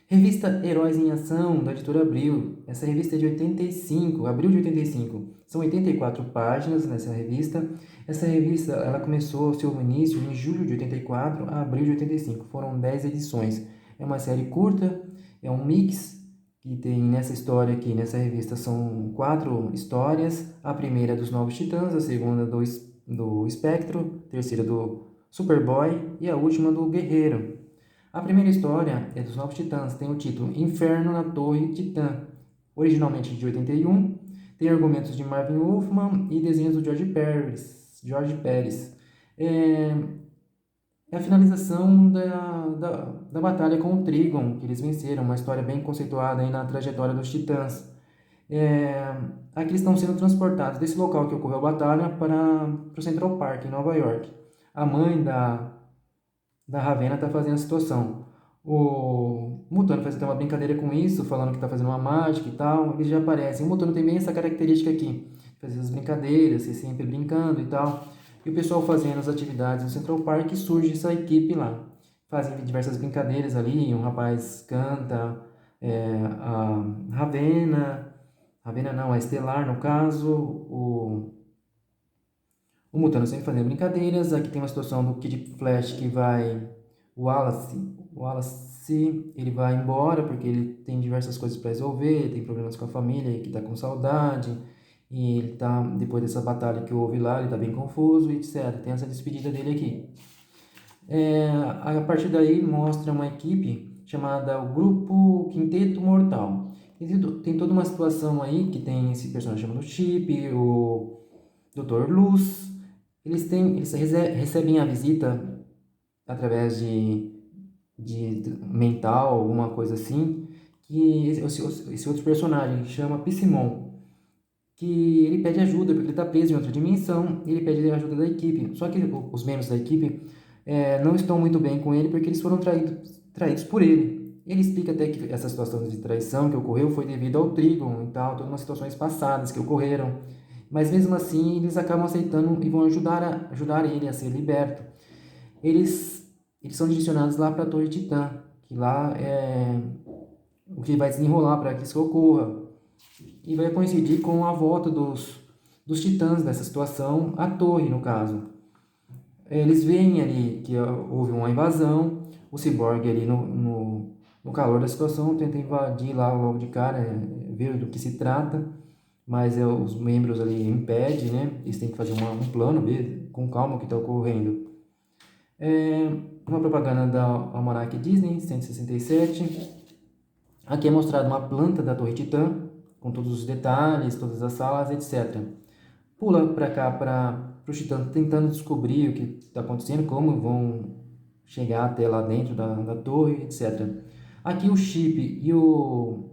Revista Heróis em Ação, da editora Abril. Essa revista é de 85, abril de 85. São 84 páginas nessa revista. Essa revista ela começou seu início em julho de 84 a abril de 85. Foram 10 edições. É uma série curta, é um mix que tem nessa história aqui, nessa revista, são 4 histórias. A primeira é dos Novos Titãs, a segunda do Espectro, a terceira do Superboy e a última do Guerreiro. A primeira história é dos Novos Titãs, tem o título Inferno na Torre Titã, originalmente de 81, tem argumentos de Marvin Wolfman e desenhos do George Pérez. É a finalização da batalha com o Trigon, que eles venceram, uma história bem conceituada aí na trajetória dos Titãs. Aqui eles estão sendo transportados desse local que ocorreu a batalha para o Central Park, em Nova York. A mãe da Ravenna tá fazendo a situação. O Mutano faz até uma brincadeira com isso, falando que tá fazendo uma mágica e tal. Eles já aparecem. O Mutano tem bem essa característica aqui, fazer as brincadeiras, ser sempre brincando e tal. E o pessoal fazendo as atividades no Central Park, surge essa equipe lá. Fazem diversas brincadeiras ali, um rapaz canta, a Ravenna não, a Estelar no caso, o Mutano sempre fazendo brincadeiras. Aqui tem uma situação do Kid Flash que vai. O Wallace, ele vai embora porque ele tem diversas coisas para resolver, tem problemas com a família, que está com saudade. E ele tá, depois dessa batalha que houve lá, ele está bem confuso, etc. Tem essa despedida dele aqui. A partir daí mostra uma equipe chamada o Grupo Quinteto Mortal. Tem toda uma situação aí que tem esse personagem chamado Chip, o Dr. Luz. Eles recebem a visita através de mental, alguma coisa assim, que esse outro personagem chama Psimon, que ele pede ajuda porque ele está preso em outra dimensão e ele pede ajuda da equipe. Só que os membros da equipe não estão muito bem com ele porque eles foram traídos por ele. Ele explica até que essa situação de traição que ocorreu foi devido ao Trigon e tal, todas umas situações passadas que ocorreram. Mas mesmo assim, eles acabam aceitando e vão ajudar ele a ser liberto. Eles são direcionados lá para a Torre Titã, que lá é o que vai desenrolar para que isso ocorra. E vai coincidir com a volta dos Titãs nessa situação, a torre no caso. Eles veem ali que houve uma invasão, o Cyborg ali no calor da situação tenta invadir lá logo de cara, ver do que se trata, mas os membros ali impedem, né? Eles têm que fazer um plano, ver com calma o que está ocorrendo. Uma propaganda da Almanac Disney, 167. Aqui é mostrada uma planta da Torre Titã, com todos os detalhes, todas as salas, etc. Pula para cá, para os Titãs tentando descobrir o que está acontecendo, como vão chegar até lá dentro da torre, etc. Aqui o Chip e o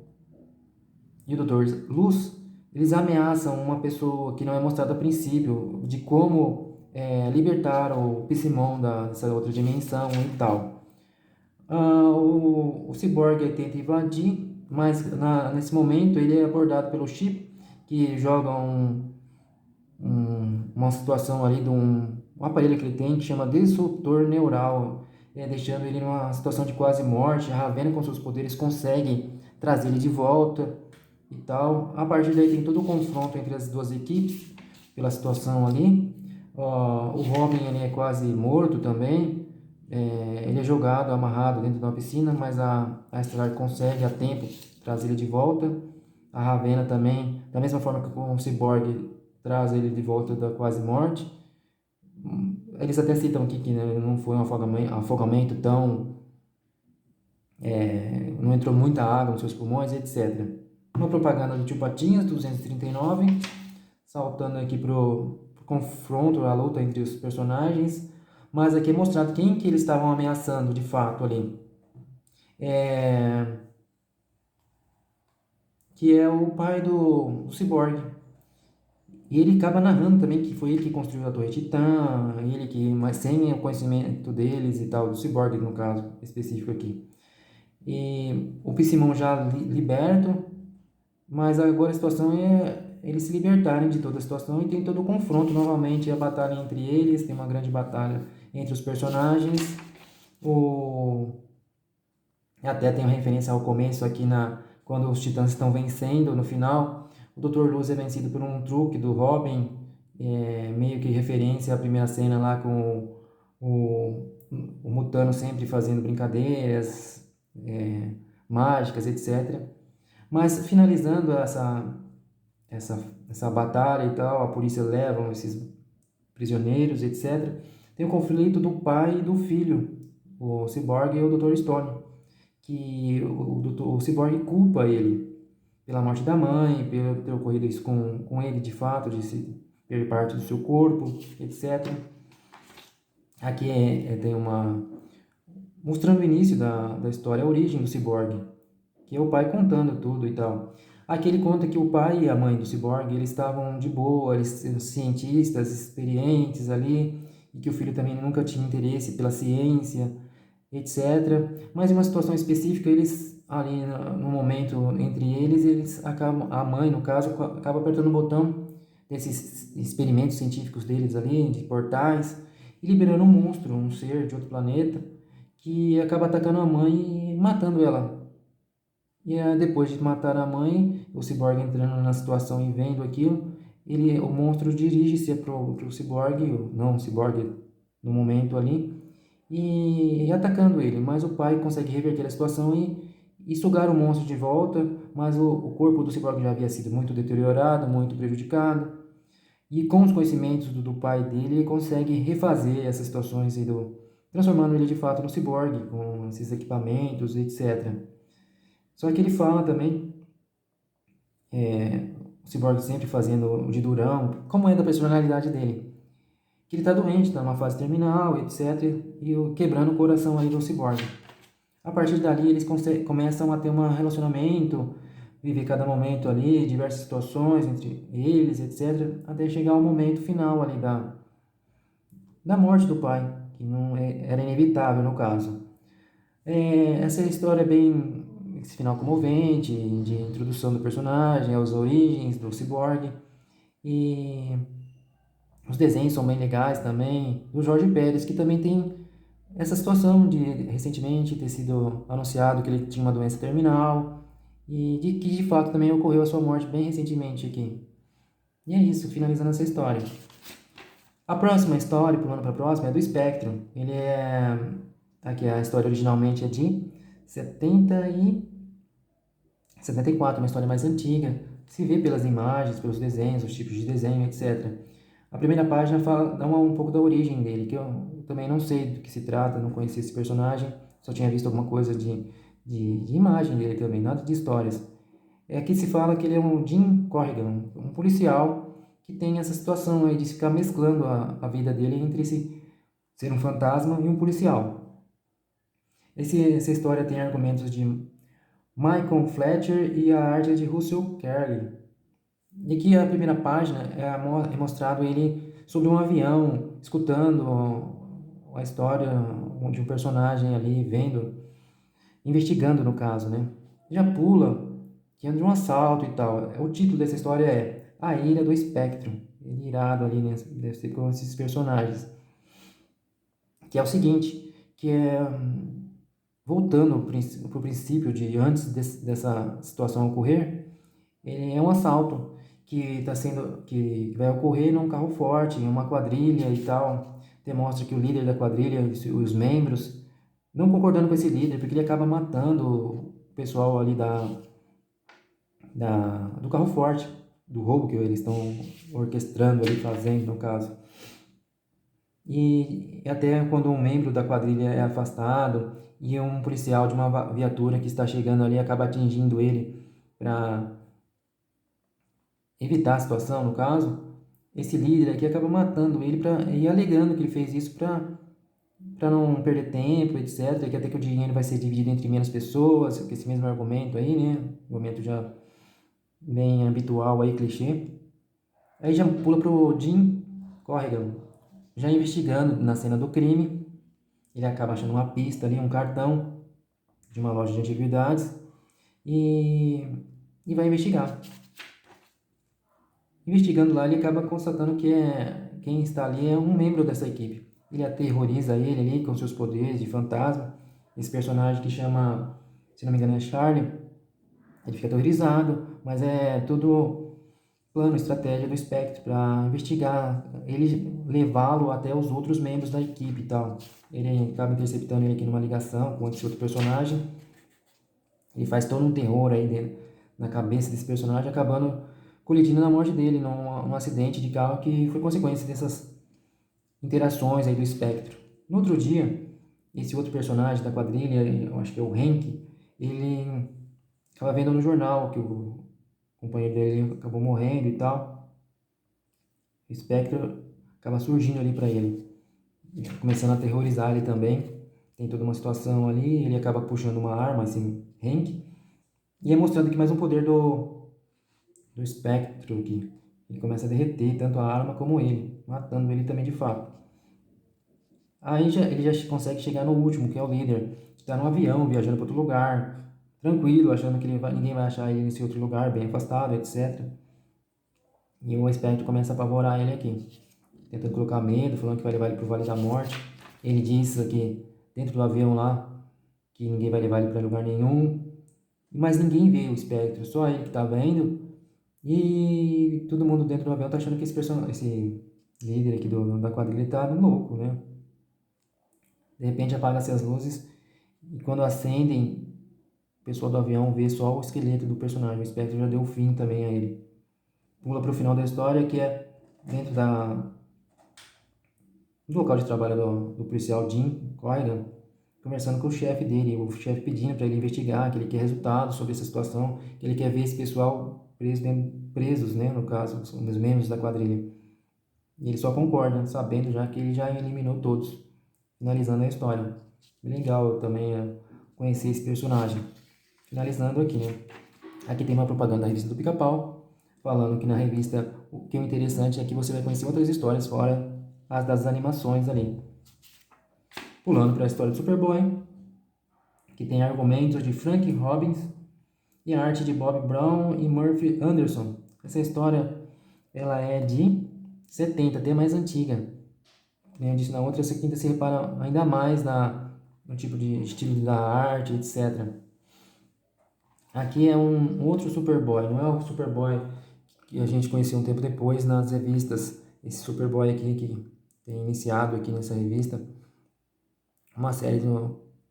Dr. Luz, eles ameaçam uma pessoa que não é mostrada a princípio, de como libertar o Psimon dessa outra dimensão e tal. O Cyborg tenta invadir, mas nesse momento ele é abordado pelo Chip, que joga uma situação ali de um aparelho que ele tem que chama disruptor neural, deixando ele numa situação de quase morte. A Ravenna com seus poderes consegue trazer ele de volta e tal. A partir daí tem todo o confronto entre as duas equipes pela situação ali. O Robin ele é quase morto também. Ele é jogado, amarrado dentro de uma piscina, mas a Estelar consegue a tempo trazer ele de volta. A Ravenna também, da mesma forma que o Cyborg traz ele de volta da quase morte. Eles até citam aqui que não foi um afogamento tão... não entrou muita água nos seus pulmões, etc. Uma propaganda do Tio Patinhas, 239, saltando aqui pro confronto, a luta entre os personagens. Mas aqui é mostrado quem que eles estavam ameaçando de fato ali. Que é o pai do Cyborg. E ele acaba narrando também que foi ele que construiu a Torre Titã, mas sem o conhecimento deles e tal, do Cyborg no caso específico aqui. E o Psimon já liberto, mas agora a situação é eles se libertarem de toda a situação e tem todo o confronto novamente, a batalha entre eles, tem uma grande batalha entre os personagens. Até tem uma referência ao começo aqui quando os Titãs estão vencendo no final. O Dr. Luz é vencido por um truque do Robin, meio que referência à primeira cena lá com o Mutano sempre fazendo brincadeiras mágicas, etc. Mas finalizando essa batalha e tal, a polícia leva esses prisioneiros, etc. Tem o conflito do pai e do filho, o Cyborg e o Dr. Stone, que o Cyborg culpa ele pela morte da mãe, pelo ter ocorrido isso com ele de fato, de se ter parte do seu corpo, etc. Aqui tem mostrando o início da história, a origem do Cyborg, que é o pai contando tudo e tal. Aqui ele conta que o pai e a mãe do Cyborg, eles estavam de boa, eles eram cientistas experientes ali, e que o filho também nunca tinha interesse pela ciência, etc. Mas em uma situação específica, eles ali no momento entre eles acabam, a mãe no caso, acaba apertando o botão desses experimentos científicos deles ali, de portais, e liberando um monstro, um ser de outro planeta, que acaba atacando a mãe e matando ela. E depois de matar a mãe, o Cyborg entrando na situação e vendo aquilo, o monstro dirige-se para o Cyborg, não o Cyborg no momento ali, e atacando ele. Mas o pai consegue reverter a situação e sugar o monstro de volta, mas o corpo do Cyborg já havia sido muito deteriorado, muito prejudicado. E com os conhecimentos do pai dele, ele consegue refazer essas situações, transformando ele de fato no Cyborg, com esses equipamentos, etc. Só que ele fala também, o Cyborg sempre fazendo o de durão, como é da personalidade dele. Que ele está doente, está numa fase terminal, etc. E quebrando o coração aí do Cyborg. A partir dali eles começam a ter um relacionamento, viver cada momento ali, diversas situações entre eles, etc. Até chegar ao momento final ali da morte do pai, que não era inevitável no caso. Essa história é bem, esse final comovente, de introdução do personagem, as origens do Cyborg, e os desenhos são bem legais também, do Jorge Pérez, que também tem essa situação de recentemente ter sido anunciado que ele tinha uma doença terminal, e que de fato também ocorreu a sua morte bem recentemente aqui. E é isso, finalizando essa história. A próxima história, pulando para a próxima, é do Spectrum. Ele é. Aqui a história originalmente é de 74, uma história mais antiga. Se vê pelas imagens, pelos desenhos, os tipos de desenho, etc. A primeira página dá um pouco da origem dele, que eu também não sei do que se trata, não conhecia esse personagem, só tinha visto alguma coisa de imagem dele também, nada de histórias. Aqui se fala que ele é um Jim Corrigan, um policial que tem essa situação aí de ficar mesclando a vida dele entre ser um fantasma e um policial. Essa história tem argumentos de Michael Fletcher e a arte é de Russell Carley. E aqui a primeira página é mostrado ele sobre um avião, escutando a história de um personagem ali, vendo, investigando no caso, né? Já pula, que é de um assalto e tal. O título dessa história é A Ilha do Espectro. Ele irado ali, né? Deve ser com esses personagens. Que é o seguinte, que é voltando para o princípio de antes dessa situação ocorrer, é um assalto que vai ocorrer num carro forte, em uma quadrilha e tal. Demonstra que o líder da quadrilha, os membros, não concordando com esse líder, porque ele acaba matando o pessoal ali do carro forte, do roubo que eles estão orquestrando ali, fazendo no caso. E até quando um membro da quadrilha é afastado e um policial de uma viatura que está chegando ali acaba atingindo ele para evitar a situação, no caso, esse líder aqui acaba matando ele e alegando que ele fez isso para não perder tempo, etc. Que até que o dinheiro vai ser dividido entre menos pessoas, que esse mesmo argumento aí, né? Argumento já bem habitual aí, clichê. Aí já pula pro Jim Corrigan, já investigando na cena do crime. Ele acaba achando uma pista ali, um cartão de uma loja de antiguidades e vai investigar. Investigando lá, ele acaba constatando que quem está ali é um membro dessa equipe. Ele aterroriza ele ali com seus poderes de fantasma. Esse personagem que chama se não me engano é Charlie, ele fica aterrorizado, mas é tudo plano, estratégia do Spectre para investigar, ele levá-lo até os outros membros da equipe e tal. Ele acaba interceptando ele aqui numa ligação com esse outro personagem. Ele faz todo um terror aí dentro, na cabeça desse personagem, acabando colidindo na morte dele num acidente de carro que foi consequência dessas interações aí do espectro. No outro dia, esse outro personagem da quadrilha, eu acho que é o Hank, ele acaba vendo no jornal que o companheiro dele acabou morrendo e tal. O espectro acaba surgindo ali para ele, começando a aterrorizar ele também. Tem toda uma situação ali, ele acaba puxando uma arma, assim, Hank, e é mostrando aqui mais um poder do espectro aqui. Ele começa a derreter tanto a arma como ele, matando ele também de fato. Aí ele já consegue chegar no último, que é o líder, que está no avião, viajando para outro lugar, tranquilo, achando que ninguém vai achar ele nesse outro lugar, bem afastado, etc. E o espectro começa a apavorar ele aqui, tentando colocar medo, falando que vai levar ele para o Vale da Morte. Ele diz aqui, dentro do avião lá, que ninguém vai levar ele para lugar nenhum. Mas ninguém vê o espectro, só ele que está vendo. E todo mundo dentro do avião tá achando que esse líder aqui da quadrilha tá louco, né? De repente apaga-se as luzes e quando acendem, o pessoal do avião vê só o esqueleto do personagem. O espectro já deu fim também a ele. Pula pro final da história, que é dentro do local de trabalho do policial Jim Corrigan, conversando com o chefe dele, o chefe pedindo para ele investigar, que ele quer resultados sobre essa situação, que ele quer ver esse pessoal presos, né, no caso, os membros da quadrilha. E ele só concorda, sabendo já que ele já eliminou todos, finalizando a história. Legal também conhecer esse personagem. Finalizando aqui, né? Aqui tem uma propaganda da revista do Pica-Pau, falando que na revista o que é interessante é que você vai conhecer outras histórias fora as das animações ali. Pulando para a história do Superboy, que tem argumentos de Frank Robbins e a arte de Bob Brown e Murphy Anderson. Essa história ela é de 70, até mais antiga. Como eu disse na outra, essa quinta se repara ainda mais no tipo de estilo da arte, etc. Aqui é um outro Superboy, não é o Superboy que a gente conheceu um tempo depois nas revistas. Esse Superboy aqui que tem iniciado aqui nessa revista uma série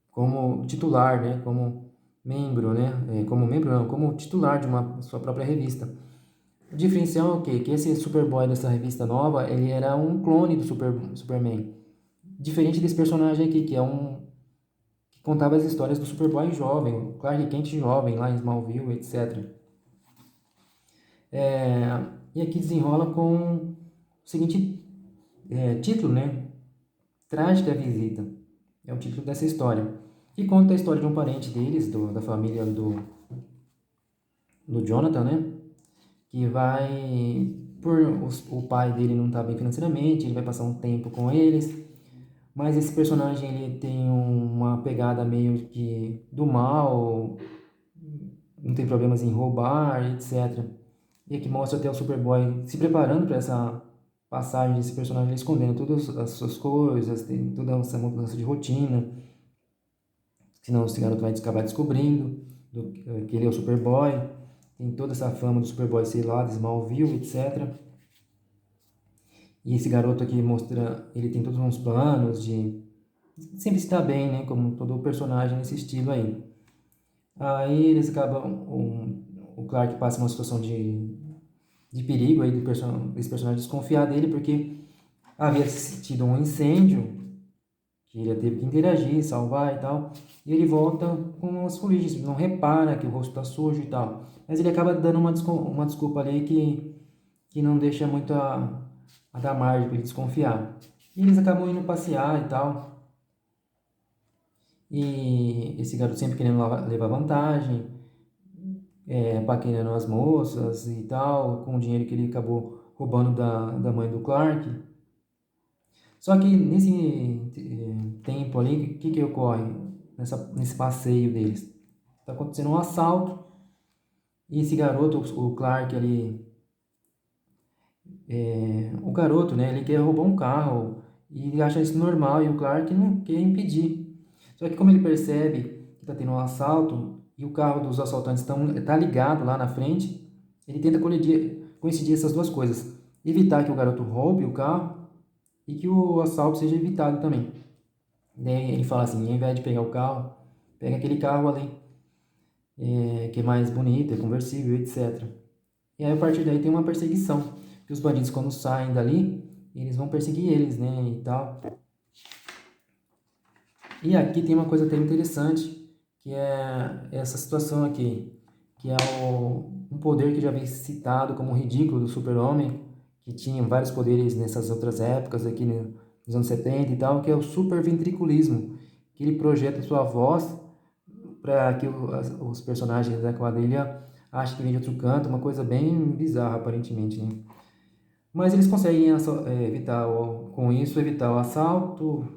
como titular, né, como membro, né, como membro não, como titular de uma sua própria revista. O diferencial é o quê? Que esse Superboy dessa revista nova, ele era um clone do Superman. Diferente desse personagem aqui, que é que contava as histórias do Superboy jovem, o Clark Kent jovem, lá em Smallville, etc. E aqui desenrola com o seguinte título, né? Trágica Visita. É o título dessa história. E conta a história de um parente deles, da família do Jonathan, né? Que vai, o pai dele não tá bem financeiramente, ele vai passar um tempo com eles, mas esse personagem ele tem uma pegada meio que do mal, não tem problemas em roubar, etc. E aqui mostra até o Superboy se preparando para essa passagem desse personagem, ele escondendo todas as suas coisas, tem toda essa mudança de rotina, senão esse garoto vai acabar descobrindo que ele é o Superboy. Tem toda essa fama do Superboy ser lá de Smallville, etc. E esse garoto aqui mostra, ele tem todos uns planos de sempre estar bem, né? Como todo personagem nesse estilo aí. Aí eles acabam, o Clark passa uma situação de perigo aí desse personagem desconfiar dele, porque havia tido um incêndio que ele teve que interagir, salvar e tal. E ele volta com as fuligens, não repara que o rosto está sujo e tal. Mas ele acaba dando uma desculpa ali que não deixa muito a dar margem para ele desconfiar. E eles acabam indo passear e tal. E esse garoto sempre querendo levar vantagem, paquerando as moças e tal, com o dinheiro que ele acabou roubando da mãe do Clark. Só que nesse tempo ali, o que ocorre nesse passeio deles? Está acontecendo um assalto e esse garoto, o Clark, o garoto, né, ele quer roubar um carro e ele acha isso normal e o Clark não quer impedir. Só que como ele percebe que está tendo um assalto, e o carro dos assaltantes tá ligado lá na frente, ele tenta coincidir essas duas coisas. Evitar que o garoto roube o carro e que o assalto seja evitado também. Daí ele fala assim, ao invés de pegar o carro, pega aquele carro ali, que é mais bonito, é conversível, etc. E aí a partir daí tem uma perseguição, que os bandidos quando saem dali, eles vão perseguir eles, né, e tal. E aqui tem uma coisa até interessante, que é essa situação aqui, que é um poder que já vem citado como ridículo do super-homem, que tinha vários poderes nessas outras épocas aqui, né, nos anos 70 e tal, que é o superventriculismo, que ele projeta sua voz para que os personagens da quadrilha achem que vem de outro canto, uma coisa bem bizarra aparentemente, né? Mas eles conseguem evitar, com isso, evitar o assalto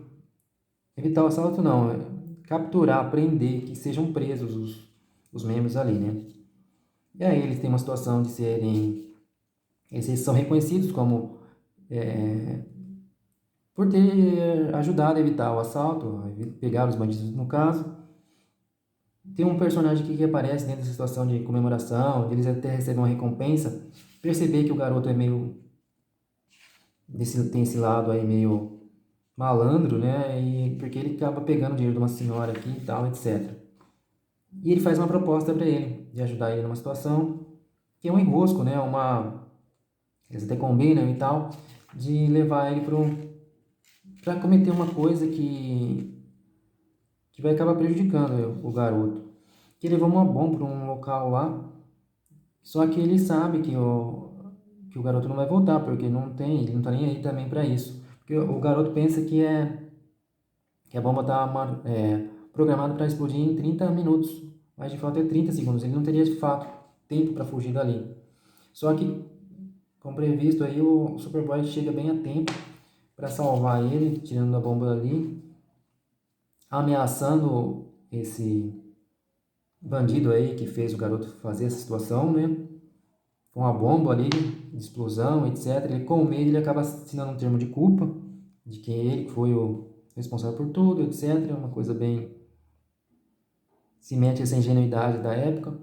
não, capturar, prender, que sejam presos os membros ali, né? E aí eles têm uma situação de eles são reconhecidos como, por ter ajudado a evitar o assalto, pegar os bandidos no caso. Tem um personagem aqui que aparece dentro dessa situação de comemoração, eles até recebem uma recompensa, perceber que o garoto é meio, tem esse lado aí meio malandro, né? E porque ele acaba pegando o dinheiro de uma senhora aqui e tal, etc. E ele faz uma proposta para ele, de ajudar ele numa situação, que é um enrosco, né? Eles até combinam e tal, de levar ele para cometer uma coisa que vai acabar prejudicando o garoto. Que ele levou uma bomba para um local lá, só que ele sabe que o garoto não vai voltar, porque ele não tá nem aí também para isso. Porque o garoto pensa que a bomba está programada para explodir em 30 minutos, mas de fato é 30 segundos. Ele não teria de fato tempo para fugir dali. Só que, como previsto, aí o Superboy chega bem a tempo para salvar ele, tirando a bomba ali, ameaçando esse bandido aí que fez o garoto fazer essa situação, né? Com a bomba ali, de explosão, etc. Ele, com medo, ele acaba assinando um termo de culpa de que ele foi o responsável por tudo, etc. Uma coisa bem, se mete essa ingenuidade da época.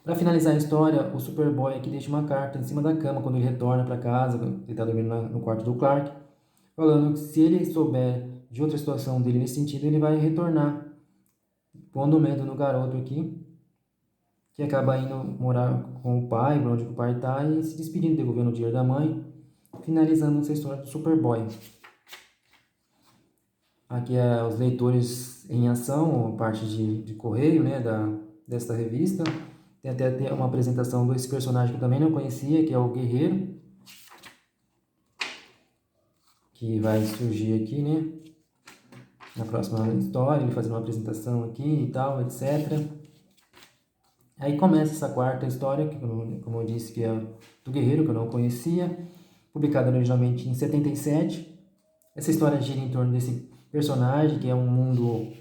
Para finalizar a história, o Superboy aqui deixa uma carta em cima da cama quando ele retorna para casa, ele está dormindo no quarto do Clark, falando que se ele souber de outra situação dele nesse sentido, ele vai retornar, pondo medo no garoto aqui, que acaba indo morar com o pai, onde o pai está, e se despedindo, devolvendo o dinheiro da mãe, finalizando essa história do Superboy. Aqui é os leitores em ação, a parte de correio, né, desta revista. Tem até uma apresentação desse personagem que eu também não conhecia, que é o Guerreiro, que vai surgir aqui, né, na próxima história, ele fazendo uma apresentação aqui e tal, etc. Aí começa essa quarta história, que como eu disse, que é do Guerreiro, que eu não conhecia, publicada originalmente em 77. Essa história gira em torno desse personagem, que é um mundo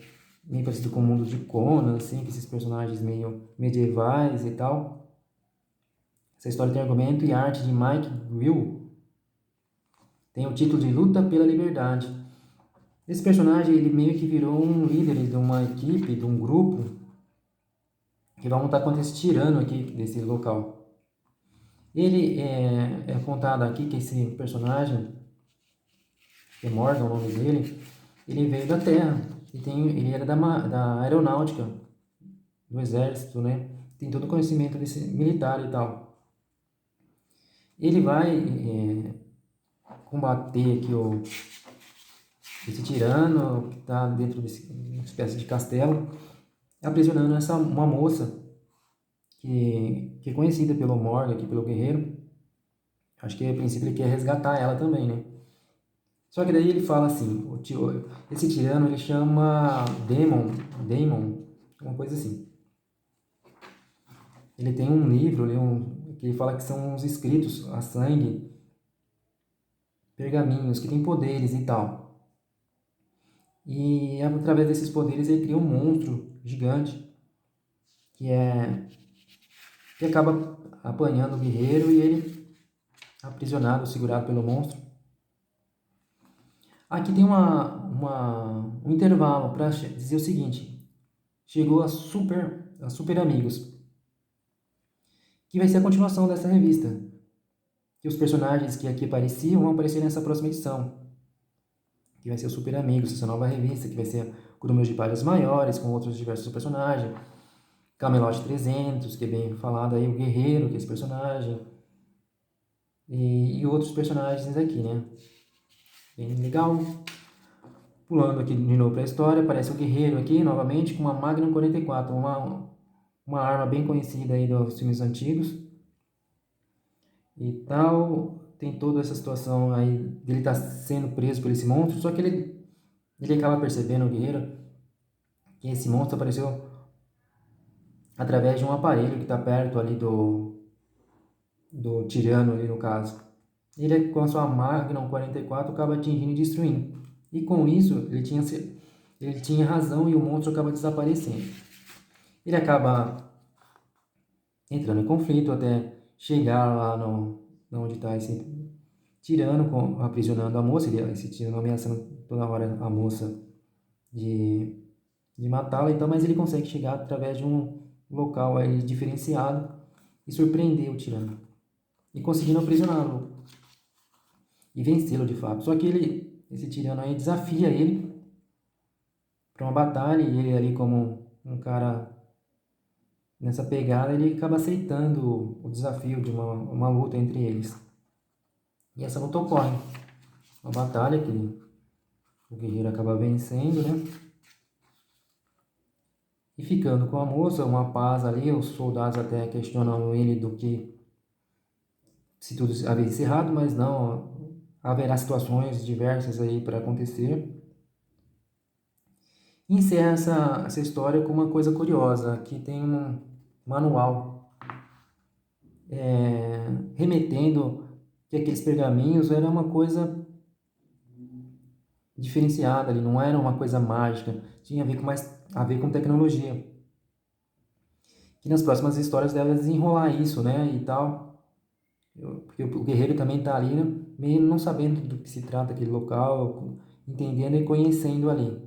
meio parecido com o mundo de Conan, assim, com esses personagens meio medievais e tal. Essa história tem argumento e arte de Mike Will. Tem o título de Luta pela Liberdade. Esse personagem, ele meio que virou um líder de uma equipe, de um grupo, que vai lutar contra esse tirano aqui desse local. Ele é contado aqui que esse personagem, que é Morgan, o nome dele, ele veio da Terra. Ele era da aeronáutica, do exército, né? Tem todo o conhecimento desse militar e tal. Ele vai combater aqui esse tirano que está dentro desse uma espécie de castelo, aprisionando uma moça que é conhecida pelo Morgan, aqui pelo Guerreiro. Acho que a princípio ele quer resgatar ela também, né? Só que daí ele fala assim, esse tirano ele chama Damon, uma coisa assim. Ele tem um livro, que ele fala que são uns escritos a sangue, pergaminhos, que tem poderes e tal. E através desses poderes ele cria um monstro gigante, que acaba apanhando o guerreiro e ele aprisionado, segurado pelo monstro. Aqui tem um intervalo para dizer o seguinte: chegou a Super Amigos, que vai ser a continuação dessa revista. Que os personagens que aqui apareciam vão aparecer nessa próxima edição, que vai ser o Super Amigos, essa nova revista, que vai ser com números de páginas maiores, com outros diversos personagens. Camelot 300, que é bem falado aí, o Guerreiro, que é esse personagem, e outros personagens aqui, né? Bem legal. Pulando aqui de novo para a história, aparece o Guerreiro aqui, novamente, com uma Magnum 44, uma arma bem conhecida aí dos filmes antigos. E tal, tem toda essa situação aí dele estar sendo preso por esse monstro, só que ele acaba percebendo, o Guerreiro, que esse monstro apareceu através de um aparelho que está perto ali do tirano ali no caso. Ele com a sua Magnum 44 acaba atingindo e destruindo. E com isso ele tinha razão e o monstro acaba desaparecendo. Ele acaba entrando em conflito até chegar lá onde está esse tirano, aprisionando a moça, esse tirano ameaçando toda hora a moça de matá-la, então, mas ele consegue chegar através de um local aí diferenciado e surpreender o tirano. E conseguindo aprisioná-lo e vencê-lo de fato. Só que esse tirano aí desafia ele para uma batalha e ele ali como um cara nessa pegada, ele acaba aceitando o desafio de uma luta entre eles. E essa luta ocorre. Uma batalha que o guerreiro acaba vencendo, né? E ficando com a moça, uma paz ali, os soldados até questionam ele do que se tudo havia encerrado, mas não, haverá situações diversas aí para acontecer. E encerra essa história com uma coisa curiosa, que tem um manual remetendo que aqueles pergaminhos era uma coisa diferenciada ali, não era uma coisa mágica, tinha a ver com mais a ver com tecnologia. Que nas próximas histórias deve desenrolar isso, né, e tal. Porque o guerreiro também está ali, né, meio não sabendo do que se trata aquele local, entendendo e conhecendo ali.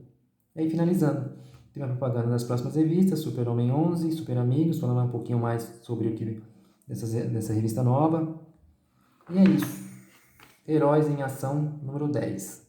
E aí finalizando, tem a propaganda das próximas revistas, Super-Homem 11, Super Amigos, falando um pouquinho mais sobre o que dessa revista nova. E é isso. Heróis em Ação número 10.